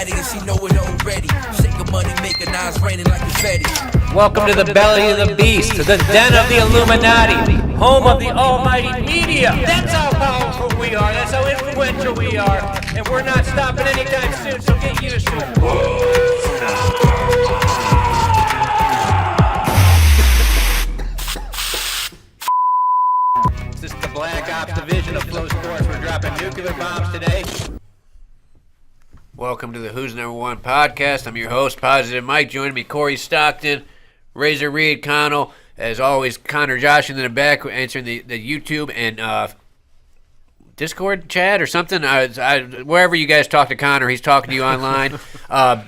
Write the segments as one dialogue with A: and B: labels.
A: Illuminati and she know it already. Shake a money maker, now it's raining like confetti.
B: Welcome to the belly of the beast, to the den of the Illuminati, home of the almighty media. That's how powerful we are, that's how influential we are, and we're not stopping anytime soon, so get used to it. This is the Black Ops division of Flow Sports. We're dropping nuclear bombs today. Welcome to the Who's Number One podcast. I'm your host, Positive Mike. Joining me, Corey Stockton, Razor Reed, Connell. As always, Connor Josh in the back answering the YouTube and Discord chat or something. Wherever you guys talk to Connor, he's talking to you online.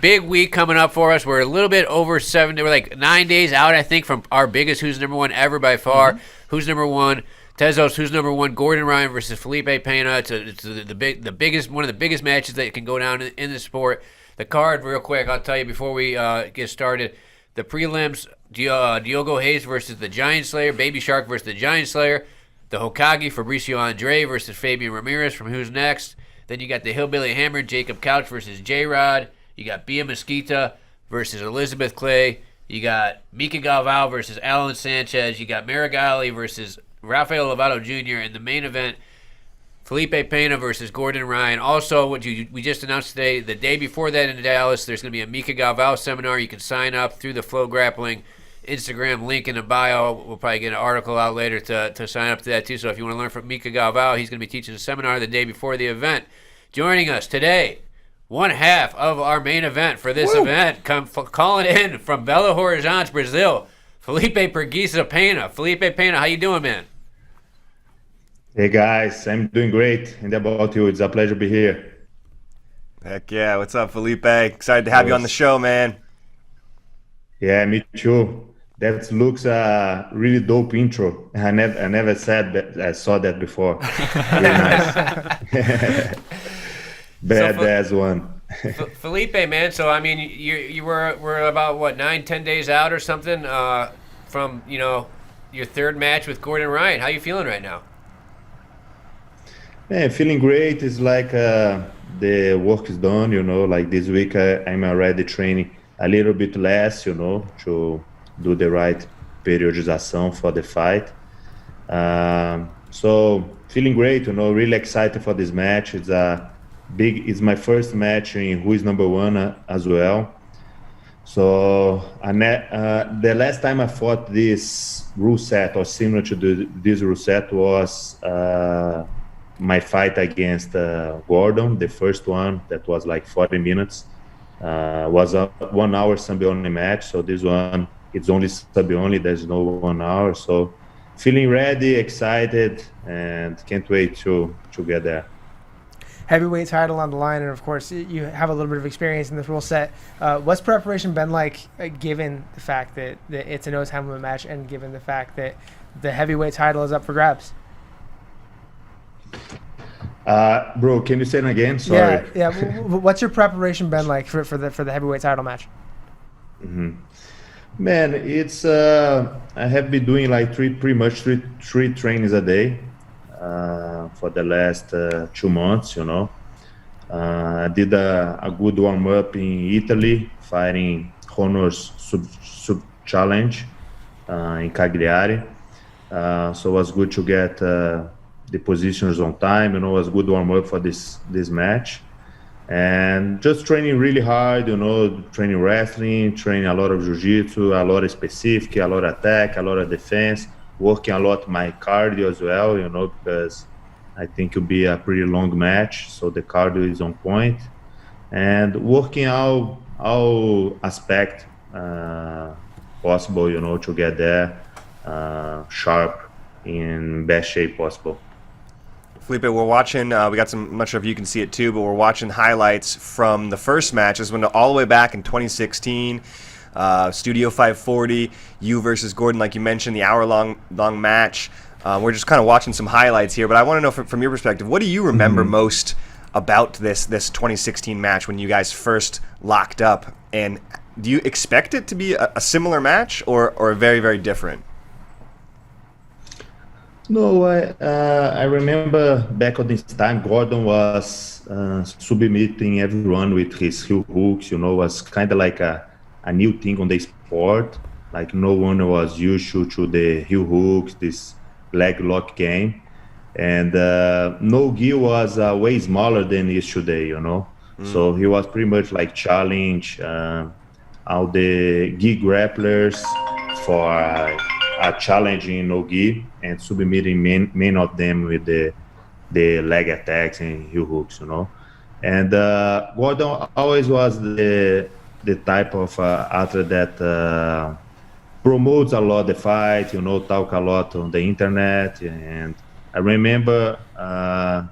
B: Big week coming up for us. We're a little bit over 7. We're like 9 days out, I think, from our biggest Who's Number One ever by far. Mm-hmm. Who's Number One? Tezos, Who's Number One? Gordon Ryan versus Felipe Pena. It's the biggest, one of the biggest matches that can go down in the sport. The card, real quick, I'll tell you before we get started. The prelims: Diogo Hayes versus the Giant Slayer, Baby Shark versus the Giant Slayer. The Hokage, Fabricio Andre versus Fabian Ramirez from Who's Next. Then you got the Hillbilly Hammer, Jacob Couch versus J-Rod. You got Bia Mesquita versus Elizabeth Clay. You got Mika Galvao versus Alan Sanchez. You got Marigali versus Rafael Lovato Jr. in the main event. Felipe Pena versus Gordon Ryan. Also, we just announced today, the day before that in Dallas, there's going to be a Mika Galvao seminar. You can sign up through the FloGrappling Instagram link in the bio. We'll probably get an article out later to sign up to that too. So if you want to learn from Mika Galvao, he's going to be teaching a seminar the day before the event. Joining us today, one half of our main event for this event, calling in from Belo Horizonte, Brazil, Felipe Preguiça Pena. Felipe Pena, how you doing, man?
C: Hey guys, I'm doing great. And about you? It's a pleasure to be here.
D: Heck yeah, what's up, Felipe? Excited to have you on the show, man.
C: Yeah, me too. That looks a really dope intro. I never said that. I saw that before. Really nice. Badass one.
B: Felipe, man. So I mean, you were about what 9-10 days out or something from your third match with Gordon Ryan. How you feeling right now?
C: Man, feeling great. It's like the work is done. Like this week I'm already training a little bit less. To do the right periodization for the fight. So feeling great. Really excited for this match. It's my first match in Who is Number One as well. So the last time I fought this rule set or similar to this rule set was my fight against Gordon, the first one that was like 40 minutes. Was a 1 hour sub-only match. So this one, it's only sub-only. There's no 1 hour. So feeling ready, excited, and can't wait to get there.
E: Heavyweight title on the line, and of course you have a little bit of experience in this rule set. What's preparation been like, given the fact that it's a no-time limit match, and given the fact that the heavyweight title is up for grabs?
C: Bro, can you say it again? Sorry.
E: Yeah. What's your preparation been like for the heavyweight title match?
C: Mm-hmm. Man, it's I have been doing like pretty much three trainings a day. For the last 2 months, I did a good warm-up in Italy, fighting Honor's sub challenge in Cagliari. So it was good to get the positions on time. It was good warm-up for this match. And just training really hard, training wrestling, training a lot of jiu-jitsu, a lot of specific, a lot of attack, a lot of defense. Working a lot my cardio as well, because I think it'll be a pretty long match, so the cardio is on point, and working all aspect possible, to get there sharp, in best shape possible.
D: Felipe, we're watching. We got some. I'm not sure if you can see it too, but we're watching highlights from the first match. This went all the way back in 2016. Studio 540, you versus Gordon, like you mentioned, the hour-long match. We're just kind of watching some highlights here, but I want to know from your perspective, what do you remember most about this 2016 match when you guys first locked up? And do you expect it to be a similar match or very, very different?
C: No, I remember back on this time, Gordon was submitting everyone with his heel hooks. Was kind of like a new thing on the sport. Like no one was used to the heel hooks, this leg lock game, and no gi was way smaller than it is today. So he was pretty much like challenge all the gi grapplers for a challenging no gi and submitting many of them with the leg attacks and heel hooks. And Gordon always was the type of athlete that promotes a lot the fight, talk a lot on the internet. And I remember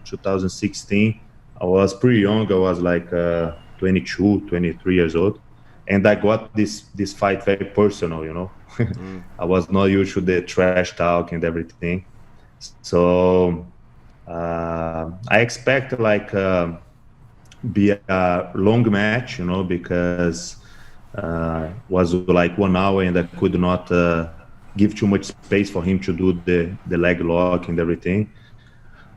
C: 2016, I was pretty young. I was like 22, 23 years old. And I got this fight very personal. I was not used to the trash talk and everything. So I expect like be a long match, because was like 1 hour and I could not give too much space for him to do the leg lock and everything.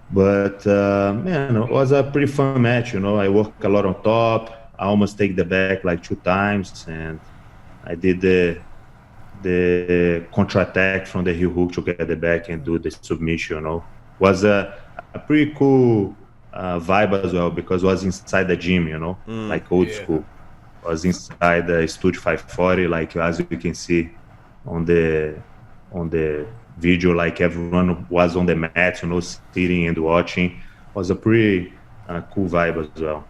C: But man, it was a pretty fun match. I worked a lot on top. I almost take the back like 2 times, and I did the contra attack from the heel hook to get the back and do the submission. Was a pretty cool vibe as well, because it was inside the gym, like old school. Was inside the Studio 540, like as you can see on the video, like everyone was on the mat, sitting and watching. Was a pretty cool vibe as well.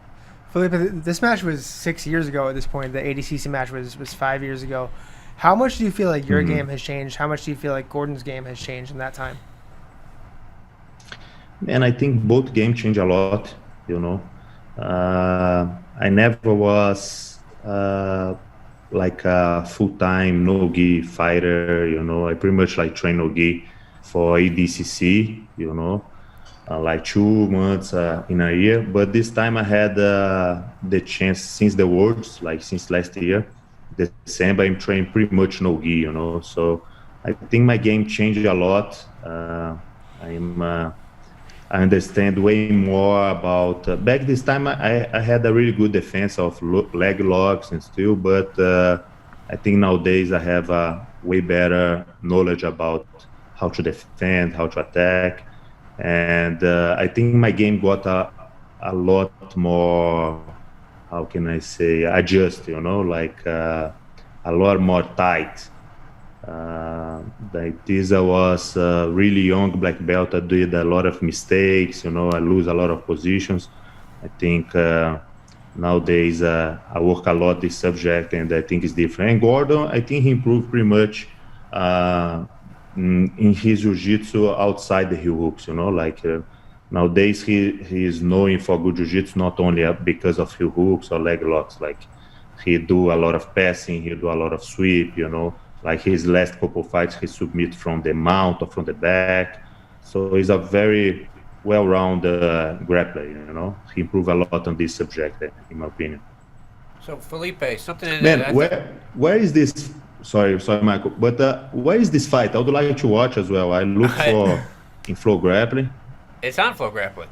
E: Felipe, this match was 6 years ago at this point. The ADCC match was 5 years ago. How much do you feel like your game has changed? How much do you feel like Gordon's game has changed in that time?
C: Man, I think both games change a lot. I never was like a full-time no-gi fighter. I pretty much like train no-gi for ADCC. Like 2 months in a year. But this time I had the chance since the Worlds, like since last year, December, I'm training pretty much no-gi. So I think my game changed a lot. I understand way more about back this time. I had a really good defense of leg locks and still, but I think nowadays I have a way better knowledge about how to defend, how to attack, and I think my game got a lot more. How can I say adjust? Like a lot more tight. Like this, I was really young black belt. I did a lot of mistakes. I lose a lot of positions. I think nowadays I work a lot this subject, and I think it's different. And Gordon, I think he improved pretty much in his jiu-jitsu outside the heel hooks. Like nowadays he is known for good jiu-jitsu, not only because of heel hooks or leg locks. Like he do a lot of passing, he do a lot of sweep. Like his last couple fights, he submit from the mount or from the back. So he's a very well-rounded grappler. He improved a lot on this subject, in my opinion.
B: So Felipe, something.
C: Man, where is this? Sorry, Michael. But where is this fight? I would like to watch as well. I look for in FloGrappling.
B: It's on FloGrappling.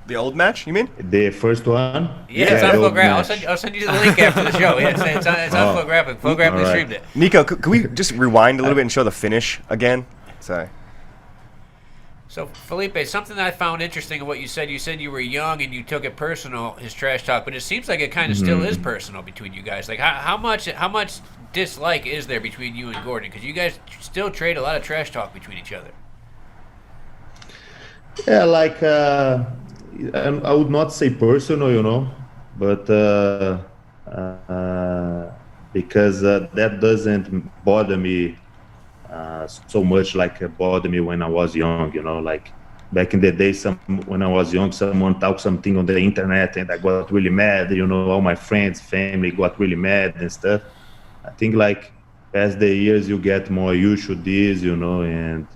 D: The old match, you mean?
C: The first one?
B: Yeah, it's on FloGrappling. I'll send you the link after the show. Yeah, it's on FloGrappling. FloGrappling streamed it.
D: Nico, could we just rewind a little bit and show the finish again? Sorry.
B: So, Felipe, something that I found interesting in what you said you were young and you took it personal, his trash talk, but it seems like it kind of still is personal between you guys. Like, how much dislike is there between you and Gordon? Because you guys still trade a lot of trash talk between each other.
C: Yeah, like I would not say personal, but because that doesn't bother me so much like it bothered me when I was young. Like back in the day, when I was young, someone talked something on the internet and I got really mad. All my friends, family got really mad and stuff. I think like as the years you get more used to this, and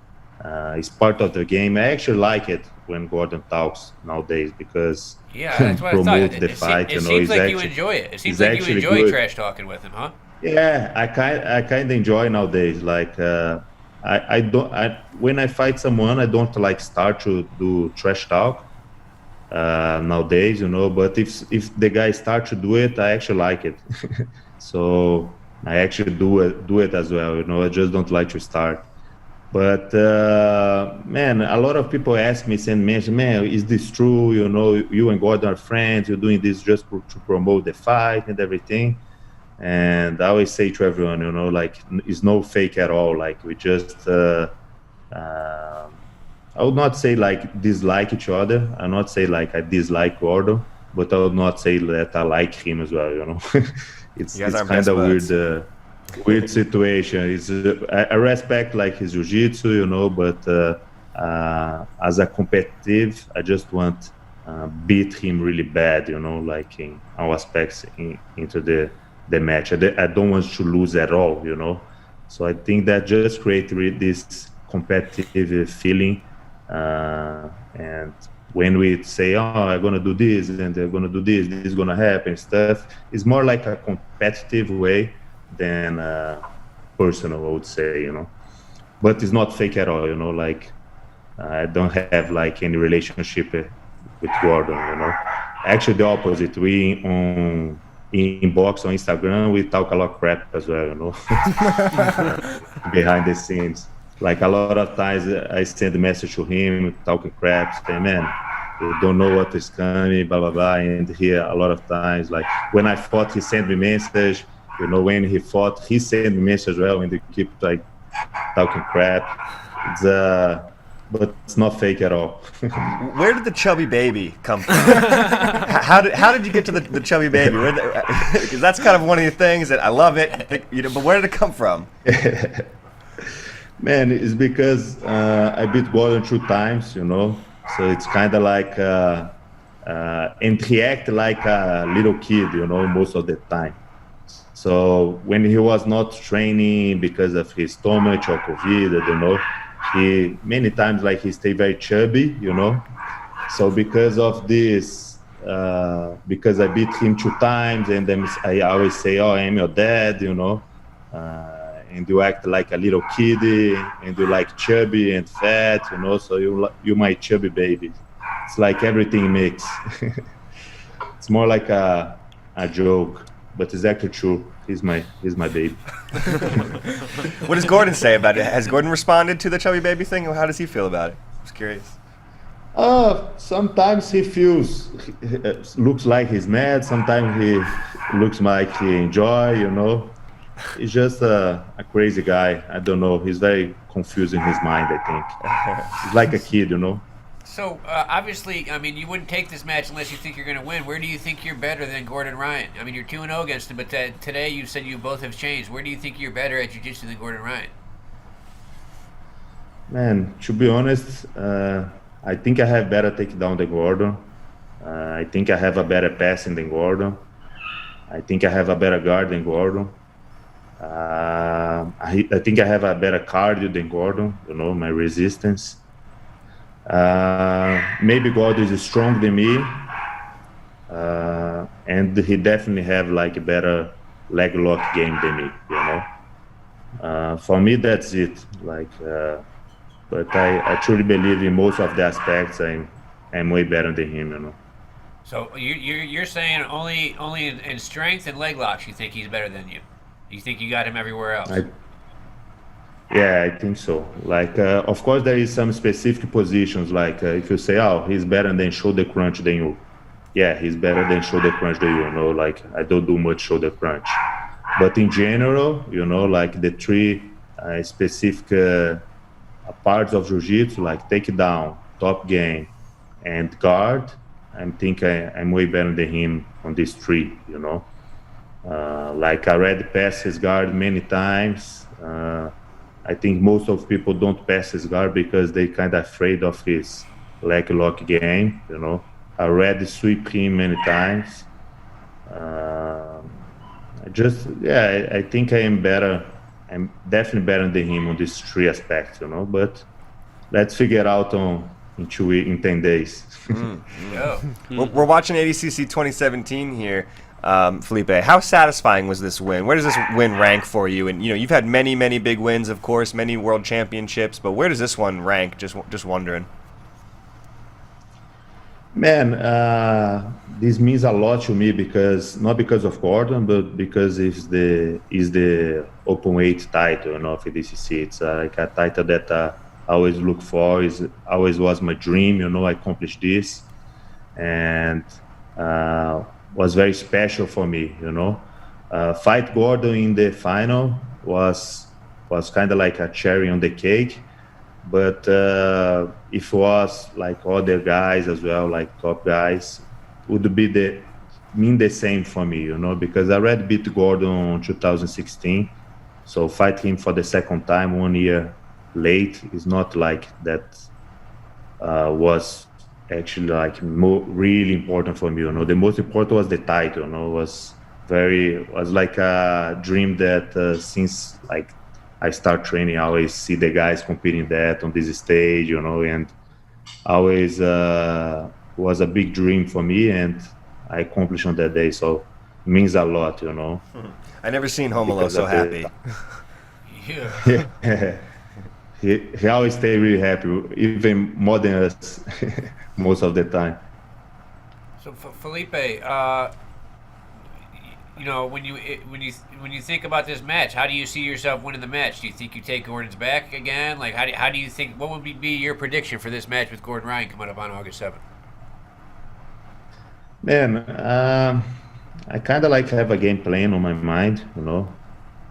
C: it's part of the game. I actually like it when Gordon talks nowadays because
B: that's what
C: promotes
B: I thought.
C: the fight.
B: It seems like you enjoy it. It seems like you enjoy
C: good.
B: trash talking with him, huh?
C: Yeah, I kind of enjoy nowadays. Like I don't. When I fight someone, I don't like start to do trash talk nowadays, But if the guy start to do it, I actually like it. So I actually do it as well, I just don't like to start. But man, a lot of people ask me, send messages, man, is this true? You and Gordon are friends. You're doing this just to promote the fight and everything. And I always say to everyone, like, it's no fake at all. Like, we just, I would not say like dislike each other. I not say like I dislike Gordon, but I would not say that I like him as well. It's kind of weird situation. I respect like his jiu-jitsu, but as a competitive, I just want beat him really bad, like in all aspects into the match. I don't want to lose at all, So I think that just creates this competitive feeling. And when we say, I'm going to do this and they're going to do this is going to happen, stuff, it's more like a competitive way than personal, I would say, But it's not fake at all, like I don't have like any relationship with Gordon, Actually, the opposite. We inbox on Instagram, we talk a lot of crap as well, behind the scenes. Like a lot of times I send a message to him, talking crap, saying, man, you don't know what is coming, blah, blah, blah. And here a lot of times, like when I fought, he sent me message, when he fought, he sent me message as well, and they keep like talking crap. But it's not fake at all.
D: Where did the chubby baby come from? How did you get to the chubby baby? Because that's kind of one of your things that I love it, but where did it come from?
C: Man, it's because I beat Gordon 2 times, So it's kind of like and he act like a little kid, most of the time. So when he was not training because of his stomach or COVID, I don't know, he many times like he stayed very chubby, So because of this, because I beat him 2 times, and then I always say, "Oh, I'm your dad," and you act like a little kid, and you like chubby and fat, So you my chubby baby. It's like everything mixed. It's more like a joke, but it's actually true. He's my baby.
D: What does Gordon say about it? Has Gordon responded to the chubby baby thing, or how does he feel about it? I'm just curious.
C: Sometimes he looks like he's mad. Sometimes he looks like he enjoy, He's just a crazy guy. I don't know. He's very confused in his mind, I think. He's like a kid,
B: So, obviously, I mean, you wouldn't take this match unless you think you're going to win. Where do you think you're better than Gordon Ryan? I mean, you're 2-0 against him, but today you said you both have changed. Where do you think you're better at jiu-jitsu than Gordon Ryan?
C: Man, to be honest, I think I have better takedown than Gordon. I think I have a better passing than Gordon. I think I have a better guard than Gordon. I think I have a better cardio than Gordon, my resistance. Maybe Gordon is stronger than me, and he definitely have like a better leg lock game than me, For me, that's it. Like, but I truly believe in most of the aspects I'm way better than him,
B: So you're saying only in strength and leg locks you think he's better than you? You think you got him everywhere else?
C: Yeah, I think so. Like, of course, there is some specific positions. Like, if you say, "Oh, he's better than shoulder crunch than you," yeah, he's better than shoulder crunch than you. Like, I don't do much shoulder crunch. But in general, like the 3 specific parts of jiu-jitsu, like takedown, top game, and guard, I think I'm way better than him on these 3. Like I already passed his guard many times. I think most of people don't pass his guard because they kind of afraid of his leg lock game. I already sweep him many times. I think I am better. I'm definitely better than him on these 3 aspects. But let's figure out in 10 days.
D: We're watching ADCC 2017 here. Felipe, how satisfying was this win? Where does this win rank for you? And you've had many, many big wins, of course, many world championships, but where does this one rank? Just wondering.
C: Man, this means a lot to me because not because of Gordon, but because it's the open weight title, for DCC. It's like a title that I always look for. Is always was my dream. I accomplished this, and was very special for me. Fight Gordon in the final was kind of like a cherry on the cake. But if it was like other guys as well, like top guys, would be mean the same for me, because I already beat Gordon in 2016. So fight him for the second time 1 year late is not like that was actually like really important for me. The most important was the title. Was like a dream that since like I start training, I always see the guys competing that on this stage, and always was a big dream for me, and I accomplished on that day. So it means a lot,
D: I never seen Homolo so happy.
B: Yeah.
C: He always stay really happy, even more than us, most of the time.
B: So Felipe, when you think about this match, how do you see yourself winning the match? Do you think you take Gordon's back again? Like, how do you think? What would be your prediction for this match with Gordon Ryan coming up on August 7th?
C: Man, I kind of like have a game plan on my mind.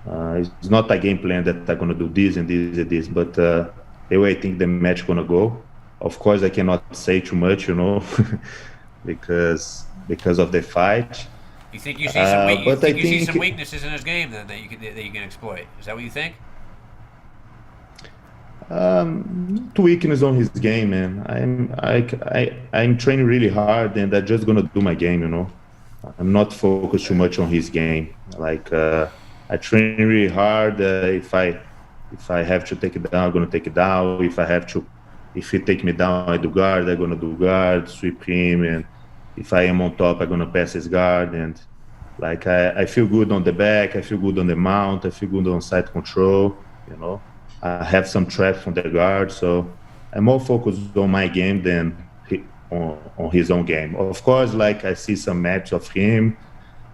C: It's not a game plan that I'm gonna do this and this and this, but the way I think the match gonna go. Of course, I cannot say too much, because of the fight.
B: You think you see some weaknesses in his game then that you can exploit? Is that what you think?
C: Two weakness on his game, man. I'm training really hard, and I'm just gonna do my game. I'm not focused too much on his game. Like I train really hard. If I have to take it down, I'm gonna take it down. If he take me down, I do guard. I'm gonna do guard, sweep him, and if I am on top, I'm gonna pass his guard. And like I feel good on the back, I feel good on the mount, I feel good on side control. I have some traps from the guard, so I'm more focused on my game than on his own game. Of course, like I see some matches of him,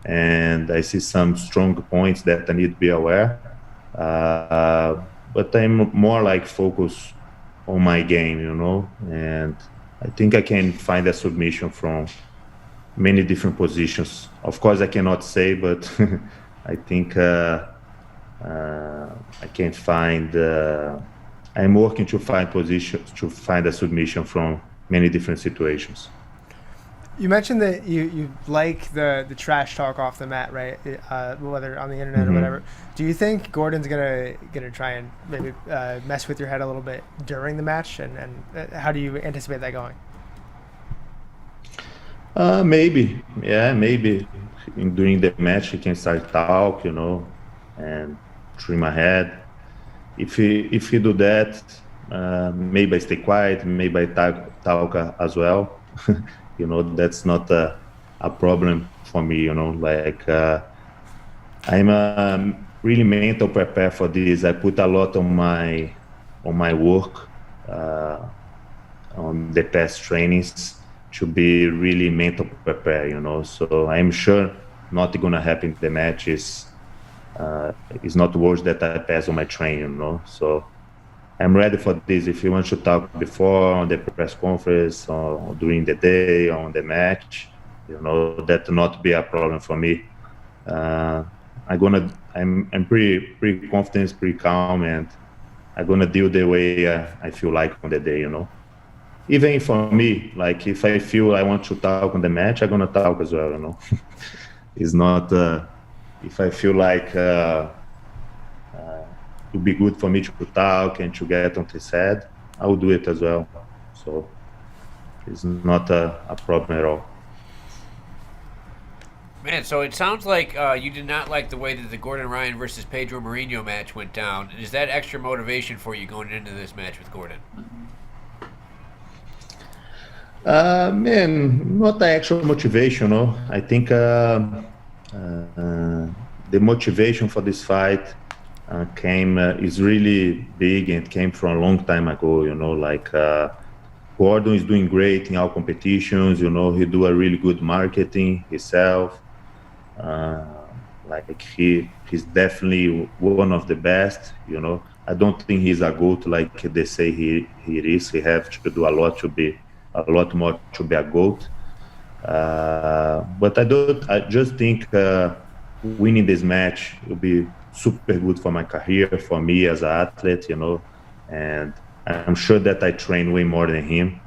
C: and I see some strong points that I need to be aware. But I'm more like focused on my game, and I think I can find a submission from many different positions. Of course, I cannot say, but I think I can find. I'm working to find positions, to find a submission from many different situations.
E: You mentioned that you like the trash talk off the mat, right? Whether on the internet or whatever. Do you think Gordon's gonna try and maybe mess with your head a little bit during the match, and how do you anticipate that going?
C: Maybe, yeah, maybe during the match he can start talk, and trim my head. If he do that, maybe I stay quiet, maybe I talk as well. That's not a problem for me. Like I'm really mental prepared for this. I put a lot on my work on the past trainings to be really mental prepared. So I'm sure not gonna happen. The match is not worse that I pass on my training. So I'm ready for this. If you want to talk before on the press conference or during the day on the match, that not be a problem for me. I'm pretty confident, pretty calm, and I'm gonna deal the way I feel like on the day. Even for me, like if I feel I want to talk on the match, I'm gonna talk as well. It's not if I feel like. It would be good for me to talk and to get on his head, I will do it as well. So it's not a problem at all.
B: Man, so it sounds like you did not like the way that the Gordon Ryan versus Pedro Marinho match went down. Is that extra motivation for you going into this match with Gordon?
C: Man, not the actual motivation. I think The motivation for this fight is really big and came from a long time ago. Like Gordon is doing great in all competitions. He do a really good marketing himself. Like he's definitely one of the best. I don't think he's a GOAT like they say he is. He have to do a lot more to be a GOAT. But I just think winning this match will be super good for my career, for me as an athlete, and I'm sure that I train way more than him,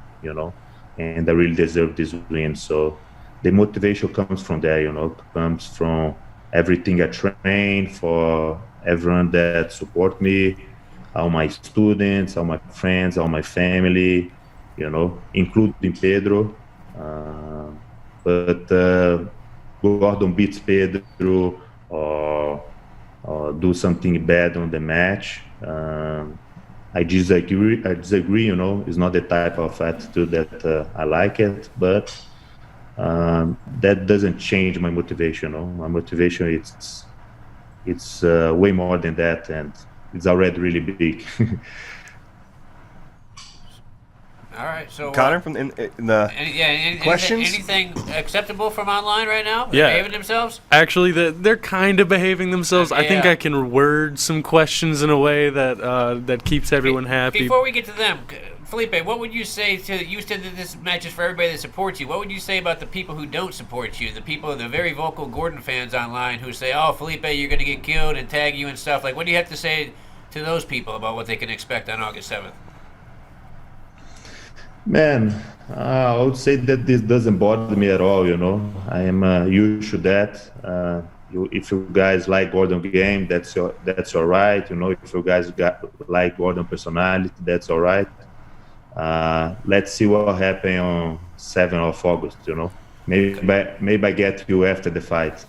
C: and I really deserve this win. So the motivation comes from there, comes from everything I train, for everyone that support me, all my students, all my friends, all my family, including Pedro. But Gordon beats Pedro or do something bad on the match. I disagree. It's not the type of attitude that I like it, but that doesn't change my motivation. My motivation it's way more than that, and it's already really big.
B: All right, so
D: Connor, from in the questions?
B: Anything acceptable from online right now?
F: Yeah.
B: Behaving themselves?
F: Actually, they're kind of behaving themselves. I think
B: Yeah.
F: I can word some questions in a way that keeps everyone happy.
B: Before we get to them, Felipe, what would you say to, you said that this match is for everybody that supports you. What would you say about the people who don't support you? The people, the very vocal Gordon fans online who say, oh, Felipe, you're going to get killed and tag you and stuff. Like, what do you have to say to those people about what they can expect on August 7th?
C: Man, I would say that this doesn't bother me at all. I am used to that. If you guys like Gordon game, that's your right. If you guys like Gordon personality, that's all right. Let's see what happens on 7th of August. Maybe I get you after the fight.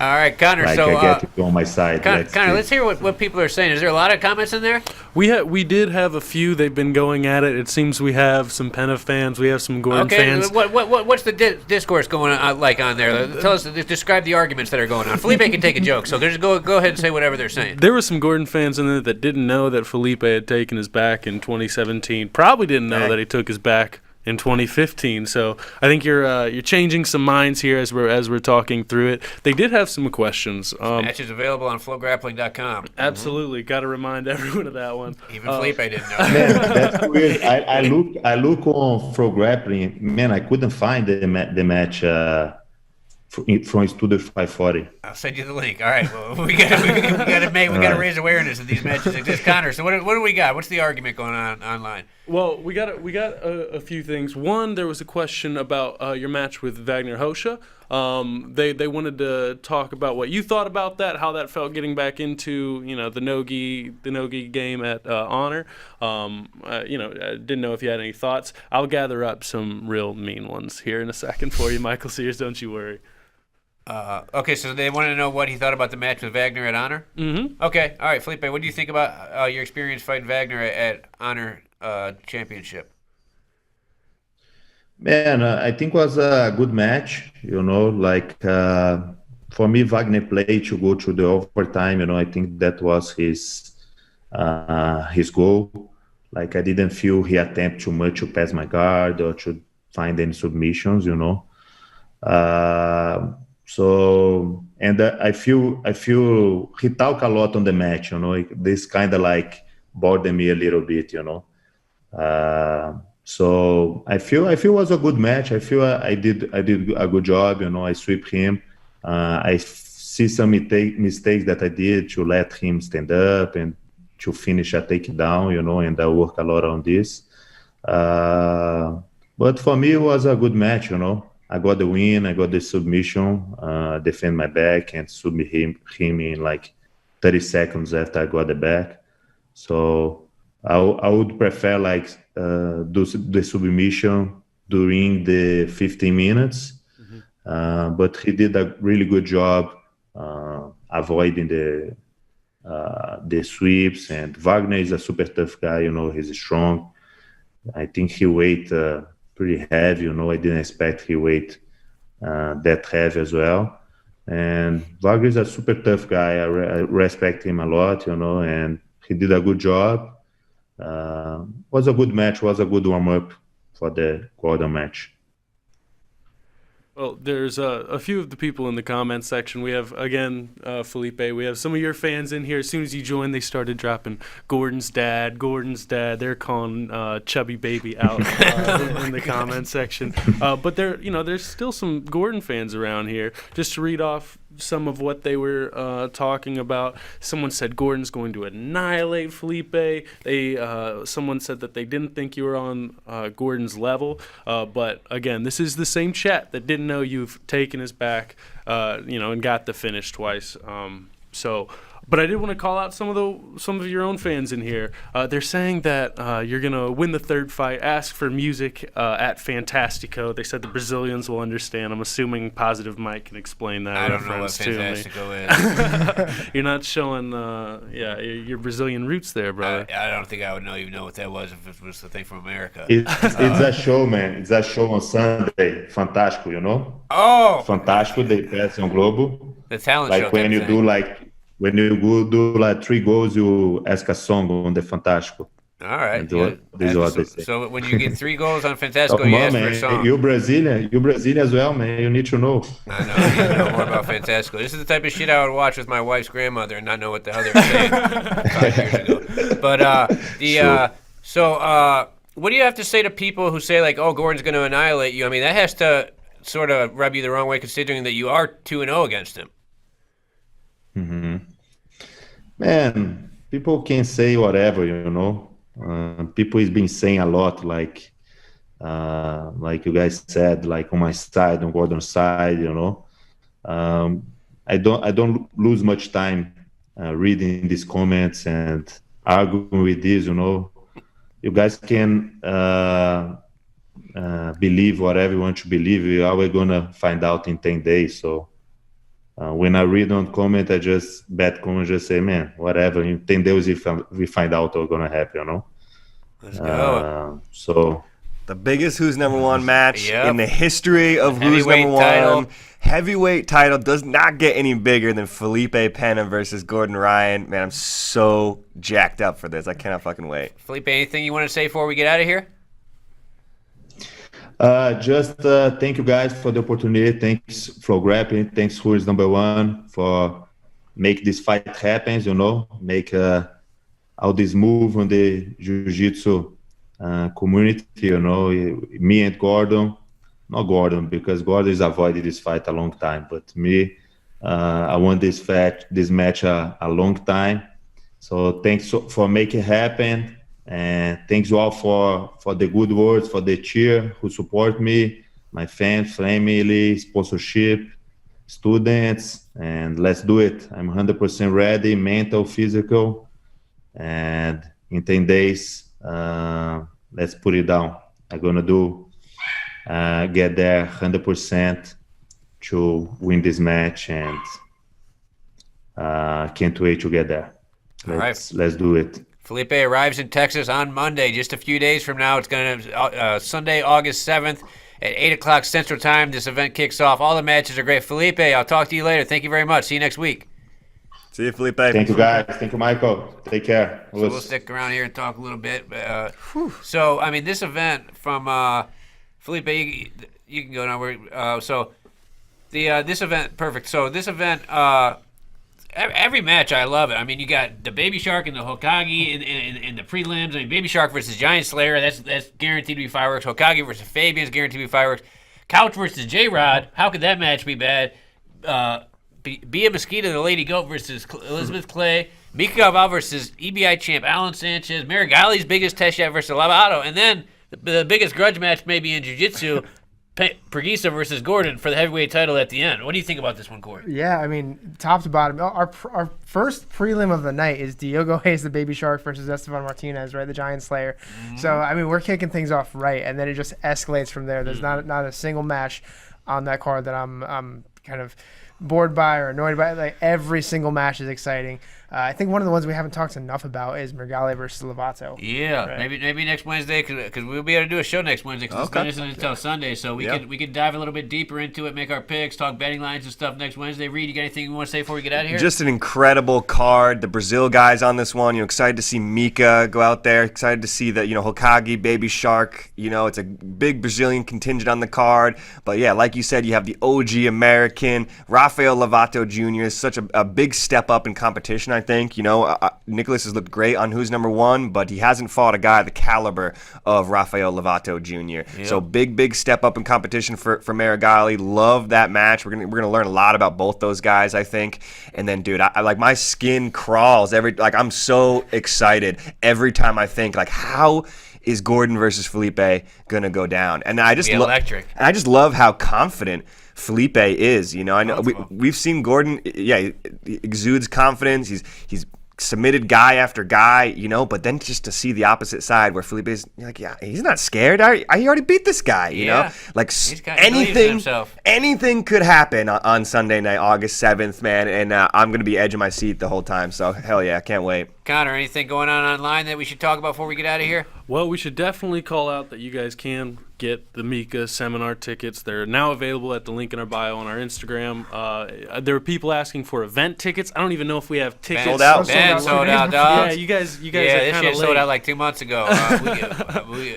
B: All right, Connor.
C: Like
B: so
C: I get you on my side.
B: Connor, let's hear what people are saying. Is there a lot of comments in there?
F: We did have a few. They've been going at it. It seems we have some Pena fans. We have some Gordon fans.
B: What's the discourse going on like on there? Tell us, describe the arguments that are going on. Felipe can take a joke, so just go ahead and say whatever they're saying.
F: There were some Gordon fans in there that didn't know that Felipe had taken his back in 2017. Probably didn't know that he took his back in 2015. So I think you're changing some minds here as we're talking through it. They did have some questions.
B: Match is available on FloGrappling.com.
F: Absolutely, got to remind everyone of that one.
B: Even Felipe didn't know.
C: Man, that's weird. I look on FloGrappling. Man, I couldn't find the match from Studio 540.
B: I'll send you the link. All right, well, we gotta raise awareness that these matches exist. Connor, so what do we got? What's the argument going on online?
F: Well, we got a few things. One, there was a question about your match with Wagner Hosha. They wanted to talk about what you thought about that, how that felt getting back into the no-gi game at Honor. Didn't know if you had any thoughts. I'll gather up some real mean ones here in a second for you, Michael Sears. Don't you worry.
B: Okay, so they wanted to know what he thought about the match with Wagner at Honor?
F: Mm-hmm.
B: Okay, all right, Felipe, what do you think about your experience fighting Wagner at Honor Championship?
C: Man, I think it was a good match. For me, Wagner played to go to the overtime. I think that was his goal. Like, I didn't feel he attempted too much to pass my guard or to find any submissions. I feel he talked a lot on the match. This kind of like bothered me a little bit. So I feel it was a good match. I feel I did a good job. I swept him. I see some mistakes that I did to let him stand up and to finish a takedown. And I work a lot on this. But for me, it was a good match. I got the win. I got the submission. Defend my back and submit him in like 30 seconds after I got the back. So I would prefer do the submission during the 15 minutes. Mm-hmm. But he did a really good job avoiding the sweeps. And Wagner is a super tough guy. He's strong. I think he weighed pretty heavy. I didn't expect he weighed that heavy as well. And Wagner is a super tough guy. I respect him a lot, and he did a good job. Was a good match, was a good warm-up for the Gordon match.
F: Well, there's a few of the people in the comments section. We have, again, Felipe, we have some of your fans in here. As soon as you joined, they started dropping Gordon's dad. They're calling Chubby Baby out in the comment section. But there's still some Gordon fans around here. Just to read off some of what they were talking about. Someone said Gordon's going to annihilate Felipe. Someone said that they didn't think you were on Gordon's level. But again, this is the same chat that didn't know you've taken his back, and got the finish twice. But I did want to call out some of your own fans in here. They're saying that you're gonna win the third fight. Ask for music at Fantastico. They said the Brazilians will understand. I'm assuming Positive Mike can explain that.
B: I don't know what Fantastico is.
F: You're not showing, your Brazilian roots there, brother.
B: I don't think I would even know what that was if it was the thing from America.
C: It's a show, man. It's a show on Sunday. Fantástico,
B: Oh!
C: Fantástico, they pass on Globo.
B: The talent show.
C: Like when you do when you go do 3 goals, you ask a song on the Fantástico.
B: All right.
C: This is what they say.
B: So when you get 3 goals on Fantastico,
C: Come
B: you
C: on,
B: ask
C: man.
B: for a song.
C: You Brazilian as well, man. You need to know.
B: I know. You need to know more about Fantastico. This is the type of shit I would watch with my wife's grandmother and not know what the hell they were saying 5 years ago. But so what do you have to say to people who say like, "Oh, Gordon's going to annihilate you"? I mean, that has to sort of rub you the wrong way, considering that you are 2-0 against him.
C: Mm-hmm. Man, people can say whatever, people has been saying a lot, like you guys said, like on my side, on Gordon's side, I don't lose much time reading these comments and arguing with this, You guys can believe whatever you want to believe. You're always gonna find out in 10 days. So when I read on comment, I just say, man, whatever. In 10 days, we find out what's gonna happen,
B: Let's go.
C: So
D: the biggest Who's Number One match in the history of Who's
B: Heavyweight
D: Number
B: title.
D: One. Heavyweight title does not get any bigger than Felipe Pena versus Gordon Ryan. Man, I'm so jacked up for this. I cannot fucking wait.
B: Felipe, anything you want to say before we get out of here?
C: Just thank you guys for the opportunity. Thanks FloGrappling. Thanks Who's Number One for make this fight happen. Make all this move on the jiu-jitsu community. Me and Gordon, not Gordon because Gordon has avoided this fight a long time, but me, I want this match a long time. So thanks for making it happen. And thanks you all for the good words, for the cheer, who support me, my fans, family, sponsorship, students, and let's do it. I'm 100% ready, mental, physical, and in 10 days, let's put it down. I'm gonna get there 100% to win this match, and can't wait to get there. Let's do it.
B: Felipe arrives in Texas on Monday, just a few days from now. It's going to Sunday, August 7th at 8 o'clock Central Time. This event kicks off. All the matches are great. Felipe, I'll talk to you later. Thank you very much. See you next week.
D: See you, Felipe.
C: Thank you, guys. Thank you, Michael. Take care.
B: So we'll stick around here and talk a little bit. So, I mean, this event from Felipe, you can go now. This event, perfect. So this event, every match, I love it. I mean, you got the Baby Shark and the Hokage in the prelims. I mean, Baby Shark versus Giant Slayer, that's guaranteed to be fireworks. Hokage versus Fabian's guaranteed to be fireworks. Couch versus J-Rod, how could that match be bad? Bia Mosquito, the Lady Goat versus Elizabeth Clay. Mika Galval versus EBI champ Alan Sanchez. Marigali's biggest test shot versus Lavato. And then the biggest grudge match maybe in jiu-jitsu, Pregisa versus Gordon for the heavyweight title at the end. What do you think about this one, Corey?
E: Yeah, I mean, top to bottom. Our first prelim of the night is Diogo Hayes, the Baby Shark, versus Esteban Martinez, right, the Giant Slayer. Mm-hmm. So, I mean, we're kicking things off right, and then it just escalates from there. There's not a single match on that card that I'm kind of bored by or annoyed by. Like, every single match is exciting. I think one of the ones we haven't talked enough about is Mergali versus Lovato.
B: Yeah,
E: Right.
B: maybe next Wednesday because we'll be able to do a show next Wednesday because
D: Okay.
B: it's not until Sunday, so we could dive a little bit deeper into it, make our picks, talk betting lines and stuff next Wednesday. Reed, you got anything you want to say before we get out of here?
D: Just an incredible card. The Brazil guys on this one. Excited to see Mika go out there. Excited to see that Hokage, Baby Shark. It's a big Brazilian contingent on the card. But yeah, like you said, you have the OG American Rafael Lovato Jr. is such a big step up in competition. I think Nicholas has looked great on Who's Number One, but he hasn't fought a guy the caliber of Rafael Lovato Jr.
B: Yep.
D: So big step up in competition for Marigali. Love that match. We're gonna learn a lot about both those guys, I think. And then, dude, I like my skin crawls I'm so excited every time I think how is Gordon versus Felipe gonna go down? And I just
B: electric.
D: And I just love how confident Felipe is. I know we've seen Gordon. Yeah, he exudes confidence. He's submitted guy after guy, but then just to see the opposite side where Felipe's he's not scared. He already beat this guy, you know?
B: He believes in himself.
D: Anything could happen on Sunday night, August 7th, man, and I'm going to be edging my seat the whole time, so hell yeah, I can't wait.
B: Connor, anything going on online that we should talk about before we get out of here?
F: Well, we should definitely call out that you guys can get the Mika seminar tickets. They're now available at the link in our bio on our Instagram. There are people asking for event tickets. I don't even know if we have tickets.
D: Sold out.
B: Sold out, dog.
F: Yeah, you guys
B: Yeah,
F: are
B: this
F: kind
B: shit
F: of
B: sold
F: late.
B: out like 2 months ago.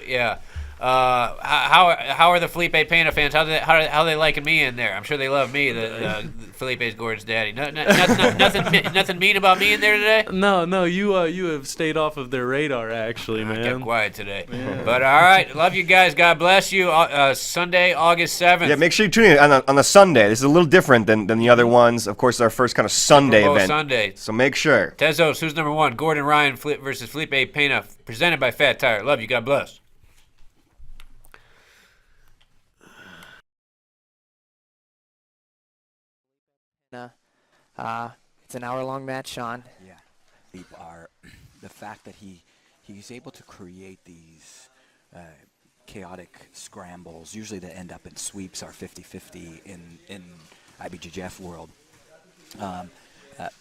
B: Yeah. How are the Felipe Pena fans? How they liking me in there? I'm sure they love me. The Felipe's Gordon's daddy. Nothing mean about me in there today.
F: No, you have stayed off of their radar, actually,
B: I
F: man.
B: kept quiet today. But all right, love you guys. God bless you. Sunday, August 7th.
D: Yeah, make sure you tune in on the Sunday. This is a little different than the other ones. Of course, our first kind of Sunday
B: Super Bowl
D: event.
B: Sunday.
D: So make sure.
B: Tezos, Who's Number One? Gordon Ryan versus Felipe Pena, presented by Fat Tire. Love you. God bless.
G: It's an hour-long match, Sean.
H: Yeah, the fact that he's able to create these chaotic scrambles, usually that end up in sweeps, are 50-50 in IBJJF world.